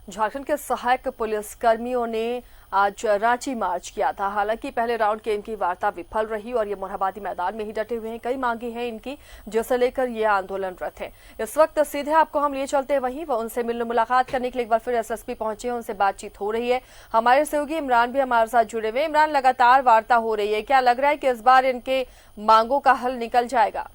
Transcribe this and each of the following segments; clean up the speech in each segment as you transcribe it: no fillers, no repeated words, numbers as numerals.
झारखंड के सहायक पुलिस कर्मियों ने आज रांची मार्च किया था। हालांकि पहले राउंड के इनकी वार्ता विफल रही और ये मोरहाबादी मैदान में ही डटे हुए हैं। कई मांगे हैं इनकी, जिसे लेकर ये आंदोलनरत हैं। इस वक्त सीधे आपको हम लिए चलते हैं वहीं, वो उनसे मिलने मुलाकात करने के लिए एक बार फिर एसएसपी पहुंचे हैं, उनसे बातचीत हो रही है। हमारे सहयोगी इमरान भी हमारे साथ जुड़े हुए। इमरान, लगातार वार्ता हो रही है, क्या लग रहा है कि इस बार इनके मांगों का हल निकल जाएगा?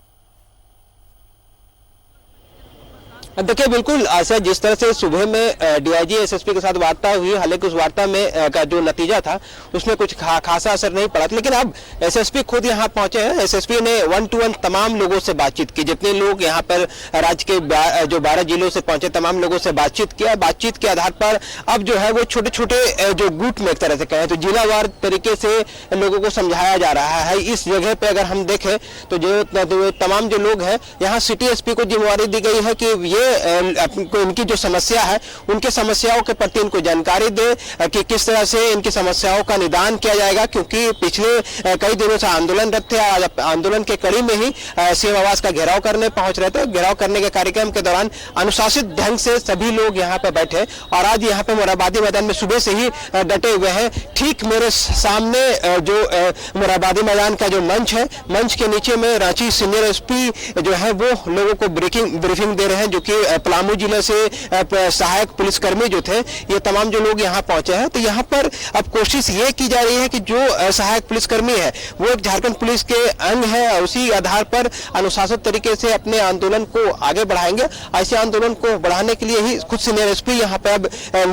देखिए, बिल्कुल आशा, जिस तरह से सुबह में डीआईजी एसएसपी के साथ वार्ता हुई, हालांकि उस वार्ता में का जो नतीजा था उसमें कुछ खासा असर नहीं पड़ा था, लेकिन अब एसएसपी खुद यहां पहुंचे हैं। एसएसपी ने 1-to-1 तमाम लोगों से बातचीत की। जितने लोग यहां पर राज्य के जो 12 जिलों से पहुंचे तमाम लोगों से बातचीत किया। बातचीत के आधार पर अब जो है वो छोटे छोटे जो गुट में एक तरह से कहें तो जिलावार तरीके से लोगों को समझाया जा रहा है। इस जगह पे अगर हम देखें तो जो तमाम जो लोग हैं, यहाँ सिटी एसपी को जिम्मेवारी दी गई है कि ये इनकी जो समस्या है उनके समस्याओं के प्रति इनको जानकारी दे कि किस तरह से इनकी समस्याओं का निदान किया जाएगा, क्योंकि पिछले कई दिनों से आंदोलनरत थे। आज आंदोलन के कड़ी में ही सीएम आवास का घेराव करने पहुंच रहे थे। घेराव करने के कार्यक्रम के दौरान अनुशासित ढंग से सभी लोग यहाँ पे बैठे और आज यहाँ पे मोरहाबादी मैदान में सुबह से ही डटे हुए हैं। ठीक मेरे सामने जो मोरहाबादी मैदान का जो मंच है, मंच के नीचे में रांची सीनियर एसपी जो है वो लोगों को ब्रीफिंग दे रहे हैं, जो कि पलामू जिले से सहायक पुलिसकर्मी जो थे, ये तमाम जो लोग यहाँ पहुंचे हैं। तो यहाँ पर अब कोशिश ये की जा रही है कि जो सहायक पुलिसकर्मी है वो एक झारखंड पुलिस के अंग है और उसी आधार पर अनुशासित तरीके से अपने आंदोलन को आगे बढ़ाएंगे। ऐसे आंदोलन को बढ़ाने के लिए ही खुद सीनियर एसपी यहाँ पे अब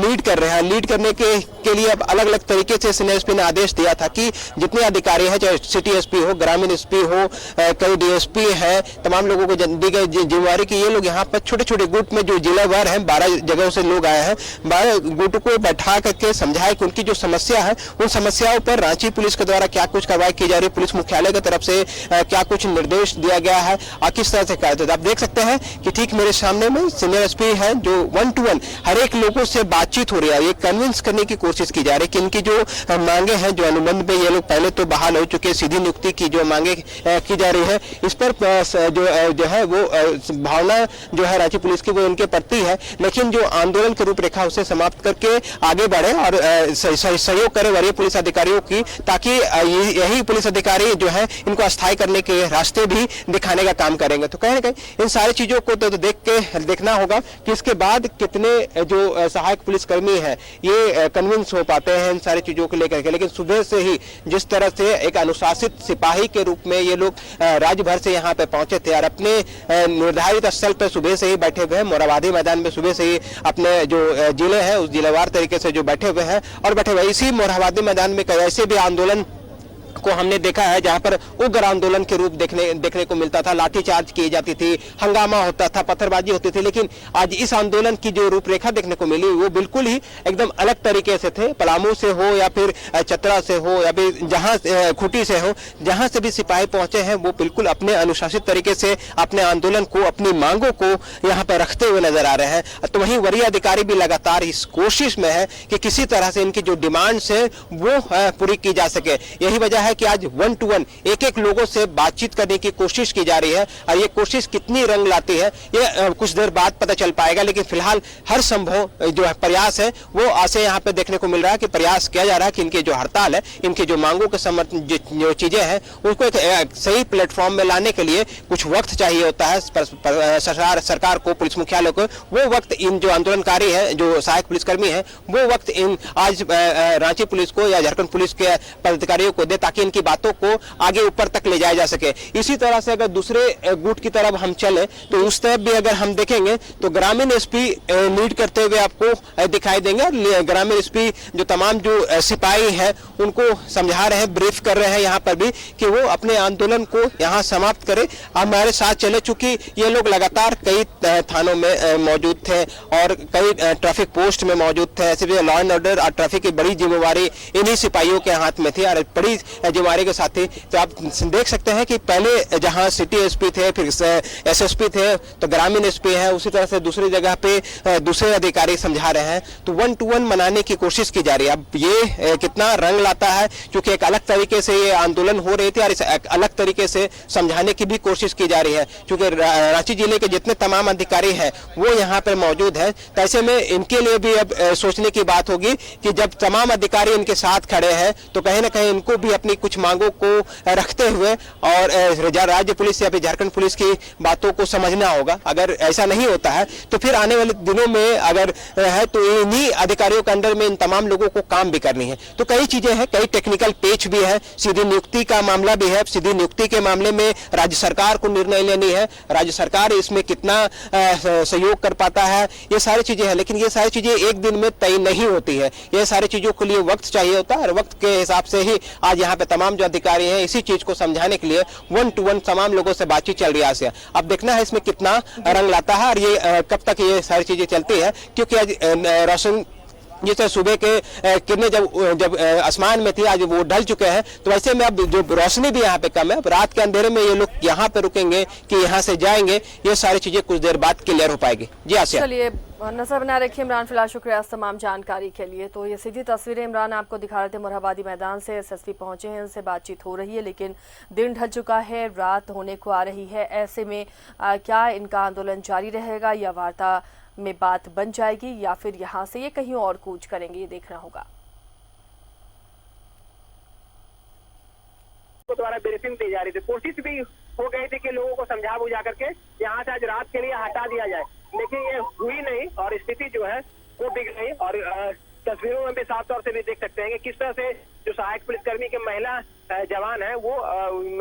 लीड कर रहे हैं। लीड करने के लिए अब अलग अलग तरीके से सीनियर एसपी ने आदेश दिया था कि जितने अधिकारी हैं, चाहे सिटी एसपी हो, ग्रामीण एसपी हो, कई डीएसपी है, तमाम लोगों को दी गई जिम्मेवारी कि ये लोग यहाँ पर छोटे छोटे गुट में जो जिलावार हैं 12 जगहों से लोग आए हैं, 12 गुट को बैठा करके समझाए कि उनकी जो समस्या है उन समस्याओं पर रांची पुलिस के द्वारा क्या कुछ कार्रवाई की जा रही है, पुलिस मुख्यालय की तरफ से क्या कुछ निर्देश दिया गया है और किस तरह से कार्य। आप देख सकते हैं कि ठीक मेरे सामने में सीनियर एसपी है, जो 1-to-1 हर एक लोगों से बातचीत हो रही है। ये कन्विंस करने की कोशिश की जा रही है कि इनकी जो मांगे हैं, जो अनुबंध पे ये लोग पहले तो बहाल हो चुके, सीधी नियुक्ति की जो मांगे की जा रही है, इस पर जो है वो भावना जो है रांची पुलिस की वो उनके प्रति है, लेकिन जो आंदोलन की रूपरेखा उसे समाप्त करके आगे बढ़े और सहयोग करे वरीय पुलिस अधिकारियों की, ताकि यही पुलिस अधिकारी जो है इनको अस्थायी करने के रास्ते भी दिखाने का काम करेंगे। तो कहीं ना कहीं इन सारी चीजों को तो देखना होगा कि इसके बाद कितने जो सहायक पुलिसकर्मी है ये कन्विंस हो पाते हैं इन सारी चीजों को लेकर के। लेकिन सुबह से ही जिस तरह से एक अनुशासित सिपाही के रूप में ये लोग राज्य भर से यहाँ पे पहुंचे थे और अपने निर्धारित स्थल पर सुबह से ही बैठे हुए हैं, मोरहाबादी मैदान में सुबह से ही अपने जो जिले हैं उस जिलेवार तरीके से जो बैठे हुए हैं और बैठे हुए इसी मोरहाबादी मैदान में कई ऐसे भी आंदोलन को हमने देखा है जहां पर उग्र आंदोलन के रूप देखने को मिलता था। लाठीचार्ज की जाती थी, हंगामा होता था, पत्थरबाजी होती थी, लेकिन आज इस आंदोलन की जो रूपरेखा देखने को मिली वो बिल्कुल ही एकदम अलग तरीके से थे। पलामू से हो या फिर चतरा से हो या फिर जहां खूंटी से हो, जहां से भी सिपाही पहुंचे हैं वो बिल्कुल अपने अनुशासित तरीके से अपने आंदोलन को, अपनी मांगों को यहाँ पर रखते हुए नजर आ रहे हैं। तो वहीं वरीय अधिकारी भी लगातार इस कोशिश में है कि किसी तरह से इनकी जो डिमांड्स है वो पूरी की जा सके। यही वजह है कि आज 1-to-1 एक लोगों से बातचीत करने की कोशिश की जा रही है और ये कोशिश कितनी रंग लाती है ये कुछ देर बाद पता चल पाएगा। लेकिन फिलहाल हर संभव जो प्रयास है वो आज यहाँ पे देखने को मिल रहा है कि प्रयास किया जा रहा है कि इनकी जो हड़ताल है, इनकी जो मांगों के समर्थन जो चीजें हैं उनको एक सही प्लेटफॉर्म में लाने के लिए कुछ वक्त चाहिए होता है सरकार को, पुलिस मुख्यालय को। वो वक्त इन जो आंदोलनकारी है, जो सहायक पुलिसकर्मी है, वो वक्त इन आज रांची पुलिस को या झारखंड पुलिस के पदाधिकारियों को दे ताकि इनकी बातों को आगे ऊपर तक ले जाया जा सके। इसी तरह से अगर दूसरे गुट की तरफ हम चले तो उस तरफ भी अगर हम देखेंगे तो ग्रामीण एसपी लीड करते हुए आपको दिखाई देंगे। ग्रामीण एसपी जो तमाम जो सिपाही हैं उनको समझा रहे हैं, ब्रीफ कर रहे हैं यहाँ पर भी कि वो अपने आंदोलन को यहाँ समाप्त करें। हमारे साथ चले, चूंकि ये लोग लगातार कई थानों में मौजूद थे और कई ट्रैफिक पोस्ट में मौजूद थे। ऐसे भी लॉ एंड ऑर्डर और ट्रैफिक की बड़ी जिम्मेवारी इन्हीं सिपाहियों के हाथ में थी और बड़ी जिम्मेवारी के साथ थी। तो आप देख सकते हैं कि पहले जहां सिटी एसपी थे, फिर एसएसपी थे, तो ग्रामीण एसपी है, उसी तरह से दूसरी जगह पे दूसरे अधिकारी समझा रहे हैं। तो 1 to 1 मनाने की कोशिश की जा रही है। अब ये कितना रंग लाता है, क्योंकि एक अलग तरीके से ये आंदोलन हो रही थी और इस अलग तरीके से समझाने की भी कोशिश की जा रही है, क्योंकि रांची जिले के जितने तमाम अधिकारी हैं वो यहाँ पर मौजूद हैं। तो ऐसे में इनके लिए भी अब सोचने की बात होगी कि जब तमाम अधिकारी इनके साथ खड़े हैं तो कहीं ना कहीं इनको भी अपनी कुछ मांगों को रखते हुए और राज्य पुलिस या फिर झारखंड पुलिस की बातों को समझना होगा। अगर ऐसा नहीं होता है तो फिर आने वाले दिनों में अगर है तो इन्हीं अधिकारियों के अंडर में इन तमाम लोगों को काम भी करनी है। तो कई चीजें हैं, कई टेक्निकल पेच भी है, सीधी नियुक्ति का मामला भी है। सीधी नियुक्ति के मामले में राज्य सरकार को निर्णय लेनी है, राज्य सरकार इसमें कितना सहयोग कर पाता है, ये सारी चीजें हैं। लेकिन ये सारी चीजें एक दिन में तय नहीं होती है, ये सारी चीजों के लिए वक्त चाहिए होता है और वक्त के हिसाब से ही आज यहाँ पे तमाम जो अधिकारी हैं इसी चीज को समझाने के लिए 1 to 1 तमाम लोगों से बातचीत चल रही है। अब देखना है इसमें कितना रंग लाता है और ये कब तक ये सारी चीजें चलती है, क्योंकि आज रोशन जैसे सुबह के किरणें जब आसमान में थी, आज वो ढल चुके हैं। तो वैसे में अब जो रोशनी भी यहाँ पे कम है, अब रात के अंधेरे में ये लोग यहाँ पे रुकेंगे कि यहाँ से जाएंगे, ये सारी चीजें कुछ देर बाद क्लियर हो पाएगी। जी आसिया। चलिए नजर बना रखिए इमरान, फिलहाल शुक्रिया इस तमाम जानकारी के लिए। तो ये सीधी तस्वीरें इमरान आपको दिखा रहे थे, मोरहाबादी मैदान से एसएसपी पहुंचे हैं, उनसे बातचीत हो रही है, लेकिन दिन ढल चुका है, रात होने को आ रही है। ऐसे में क्या इनका आंदोलन जारी रहेगा या वार्ता में बात बन जाएगी या फिर यहाँ से ये कहीं और कूच करेंगे, ये देखना होगा। को द्वारा ब्रीफिंग दी जा रही थी, कोशिश भी हो गई थी कि लोगों को समझा बुझा करके यहाँ से आज रात के लिए हटा दिया जाए, लेकिन ये हुई नहीं और स्थिति जो है वो बिगड़ गई। और तस्वीरों में भी साफ तौर से भी देख सकते हैं कि किस तरह से जो सहायक पुलिसकर्मी के महिला जवान है वो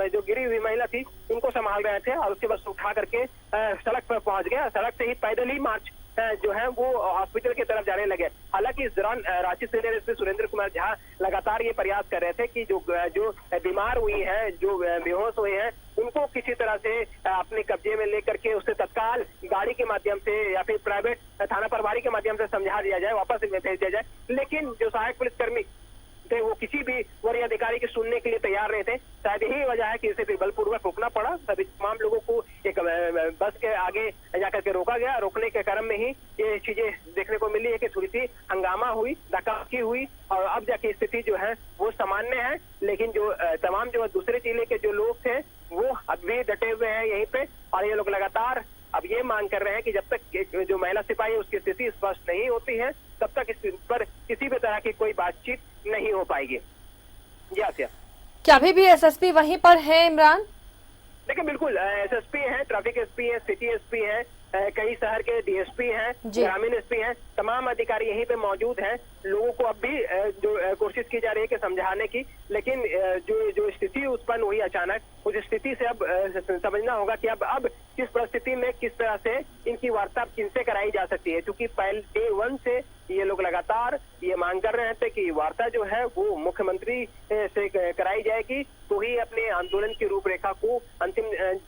जो गिरी हुई महिला थी उनको संभाल रहे थे और उसके बाद उठा करके सड़क पर पहुंच गए। सड़क से ही पैदल ही मार्च जो है वो हॉस्पिटल की तरफ जाने लगे। हालांकि इस दौरान रांची सीनियर एसपी सुरेंद्र कुमार झा लगातार ये प्रयास कर रहे थे कि जो बीमार हुई है, जो बेहोश हुए हैं, उनको किसी तरह से अपने कब्जे में लेकर के उससे तत्काल गाड़ी के माध्यम से या फिर प्राइवेट थाना प्रभारी के माध्यम से समझा दिया जाए, वापस भेज दिया जाए। लेकिन जो सहायक पुलिसकर्मी थे वो किसी भी वरीय अधिकारी की सुनने के लिए तैयार नहीं थे। शायद यही वजह है कि इसे फिर बलपूर्वक रोकना पड़ा। सभी तमाम लोगों को एक बस के आगे जाकर के रोका गया। रोकने के क्रम में ही ये चीजें देखने को मिली है कि थोड़ी सी हंगामा हुई, धक्का हुई और अब जाके स्थिति जो है वो सामान्य है। लेकिन जो तमाम जो दूसरे जिले के जो लोग थे वो अब भी डटे हुए हैं यहीं पे और ये लोग लगातार अब ये मांग कर रहे हैं कि जब तक जो महिला सिपाही है उसकी स्थिति स्पष्ट नहीं होती है तब तक इस पर किसी भी तरह की कोई बातचीत नहीं हो पाएगी। जी आसिया, क्या अभी भी एसएसपी वहीं पर है इमरान? देखिए बिल्कुल, एसएसपी है, ट्रैफिक एसपी है, सिटी एसपी है, कई शहर के डीएसपी हैं, ग्रामीण एसपी हैं, तमाम अधिकारी यहीं पे मौजूद हैं। लोगों को अब भी जो कोशिश की जा रही है कि समझाने की, लेकिन जो स्थिति उत्पन्न हुई अचानक, उस स्थिति से अब समझना होगा कि अब किस परिस्थिति में किस तरह से इनकी वार्ता किनसे कराई जा सकती है। क्योंकि पहले डे 1 से ये लोग लगातार ये मांग कर रहे थे कि वार्ता जो है वो मुख्यमंत्री से कराई जाएगी तो ही अपने आंदोलन की रूपरेखा को अंतिम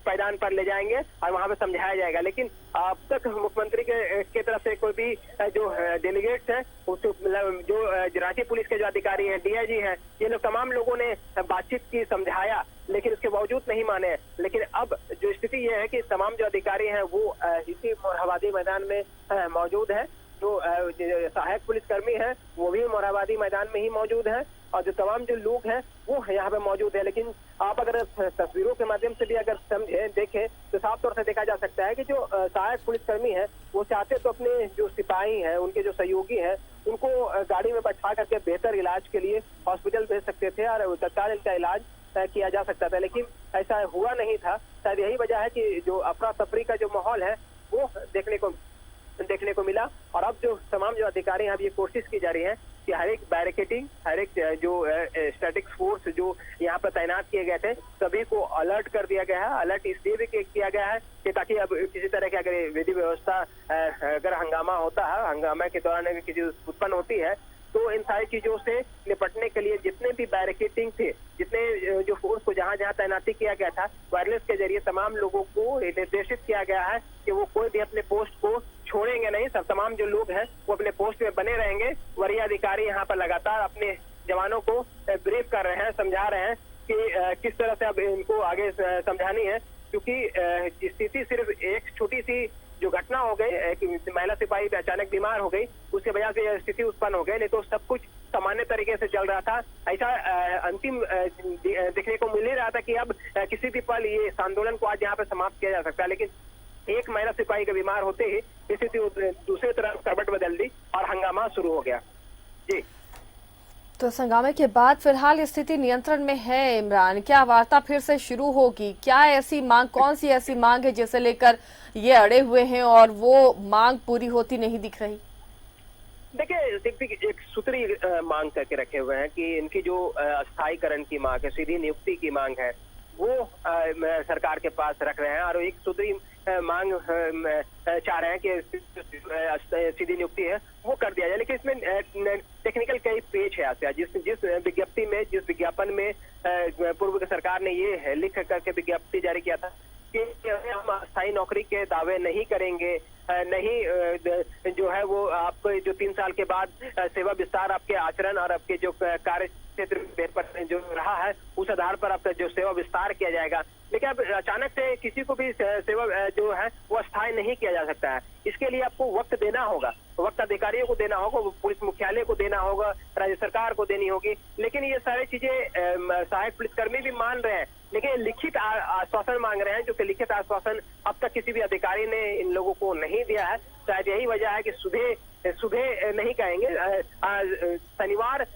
पायदान पर ले जाएंगे और वहां पे समझाया जाएगा। लेकिन अब तक मुख्यमंत्री के तरफ से कोई भी जो डेलीगेट्स हैं, जो रांची पुलिस के जो अधिकारी हैं, डीआईजी हैं, ये लोग तमाम लोगों ने बातचीत की, समझाया, लेकिन उसके बावजूद नहीं माने। लेकिन अब जो स्थिति ये है कि तमाम जो अधिकारी हैं वो इसी मोरहाबादी मैदान में मौजूद है। जो सहायक पुलिसकर्मी हैं वो भी मोरहाबादी मैदान में ही मौजूद है और जो तमाम जो लोग हैं वो यहाँ पे मौजूद है। लेकिन आप अगर तस्वीरों के माध्यम से भी अगर समझे देखें तो साफ तौर से देखा जा सकता है कि जो सहायक पुलिसकर्मी हैं वो चाहते तो अपने जो सिपाही हैं, उनके जो सहयोगी हैं, उनको गाड़ी में बैठा करके बेहतर इलाज के लिए हॉस्पिटल भेज सकते थे और तत्काल इनका इलाज किया जा सकता था, लेकिन ऐसा हुआ नहीं था। शायद यही वजह है कि जो अफरा तफरी का जो माहौल है वो देखने को मिला। और अब जो तमाम जो अधिकारी हैं, अब ये कोशिश की जा रही है कि हर एक बैरिकेडिंग, हर एक जो स्टैटिक फोर्स जो यहाँ पर तैनात किए गए थे, सभी को अलर्ट कर दिया गया है। अलर्ट इसलिए भी किया गया है कि ताकि अब किसी तरह की अगर विधि व्यवस्था अगर हंगामा होता है, हंगामा के दौरान अगर किसी उत्पन्न होती है तो इन सारी चीजों से निपटने के लिए जितने भी बैरिकेडिंग थे, जितने जो फोर्स को जहां जहां तैनाती किया गया था, वायरलेस के जरिए तमाम लोगों को निर्देशित किया गया है कि वो कोई भी अपने पोस्ट को छोड़ेंगे नहीं। सब तमाम जो लोग हैं वो अपने पोस्ट में बने रहेंगे। वरीय अधिकारी यहाँ पर लगातार अपने जवानों को ब्रीफ कर रहे हैं, समझा रहे हैं अब इनको आगे समझानी है, क्योंकि स्थिति सिर्फ एक छोटी सी जो घटना हो गई कि महिला सिपाही अचानक बीमार हो गई, उसके वजह से यह स्थिति उत्पन्न हो गई, नहीं तो सब कुछ सामान्य तरीके से चल रहा था। ऐसा अंतिम देखने को मिल ही रहा था कि अब किसी भी पल ये इस आंदोलन को आज यहाँ पे समाप्त किया जा सकता है, लेकिन एक महिला सिपाही के बीमार होते ही स्थिति दूसरी तरफ करवट बदल दी और हंगामा शुरू हो गया। जी, तो इस हंगामे के बाद फिलहाल स्थिति नियंत्रण में है। इमरान, क्या वार्ता फिर से शुरू होगी? क्या ऐसी मांग, कौन सी ऐसी मांग है जिसे लेकर ये अड़े हुए हैं और वो मांग पूरी होती नहीं दिख रही? देखिए, एक सूत्री मांग करके रखे हुए हैं कि इनकी जो अस्थायीकरण की मांग है, सीधी नियुक्ति की मांग है, वो सरकार के पास रख रहे हैं, और एक सूत्री मांग चाह रहे हैं कि सीधी नियुक्ति है वो कर दिया जाए। लेकिन इसमें टेक्निकल कई पेच है आसिया। जिस विज्ञप्ति में, जिस विज्ञापन में पूर्व की सरकार ने ये लिख करके विज्ञप्ति जारी किया था कि हम अस्थायी नौकरी के दावे नहीं करेंगे, नहीं जो है वो आपको जो 3 साल के बाद सेवा विस्तार आपके आचरण और आपके जो कार्य क्षेत्र पर जो रहा है उस आधार पर आपका जो सेवा विस्तार किया जाएगा। लेकिन अब अचानक से किसी को भी सेवा जो है वो अस्थायी नहीं किया जा सकता है। इसके लिए आपको वक्त देना होगा, वक्त अधिकारियों को देना होगा, पुलिस मुख्यालय को देना होगा, राज्य सरकार को देनी होगी। लेकिन ये सारी चीजें सहायक पुलिसकर्मी भी मान रहे हैं, लेकिन लिखित आश्वासन मांग रहे हैं, जो कि लिखित आश्वासन अब तक किसी भी अधिकारी ने इन लोगों को नहीं दिया है। शायद यही वजह है कि सुबह नहीं कहेंगे, शनिवार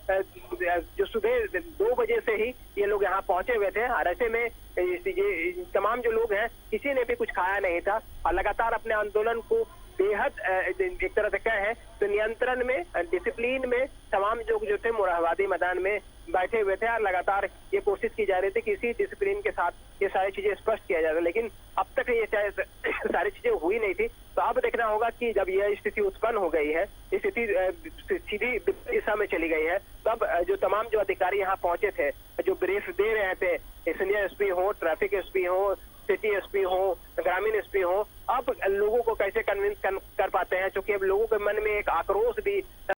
जो सुबह 2 बजे से ही ये लोग यहाँ पहुंचे हुए थे, और ऐसे में ये तमाम जो लोग हैं किसी ने भी कुछ खाया नहीं था और लगातार अपने आंदोलन को बेहद एक तरह से कहे तो नियंत्रण में, डिसिप्लिन में तमाम जो थे मोरहाबादी मैदान में बैठे हुए थे, और लगातार ये कोशिश की जा रही थी कि इसी डिसिप्लिन के साथ ये सारी चीजें स्पष्ट किया जाए। लेकिन अब तक ये सारी चीजें हुई नहीं थी। तो अब देखना होगा कि जब यह स्थिति उत्पन्न हो गई है, स्थिति सीधी दिशा में चली गई है, तब जो तमाम जो अधिकारी यहाँ पहुंचे थे, जो ब्रीफ दे रहे थे, सीनियर एसपी हो, ट्रैफिक एसपी हो, सिटी एसपी हो, ग्रामीण एसपी हो, अब लोगों को कैसे कन्विंस कर पाते हैं, क्योंकि अब लोगों के मन में एक आक्रोश भी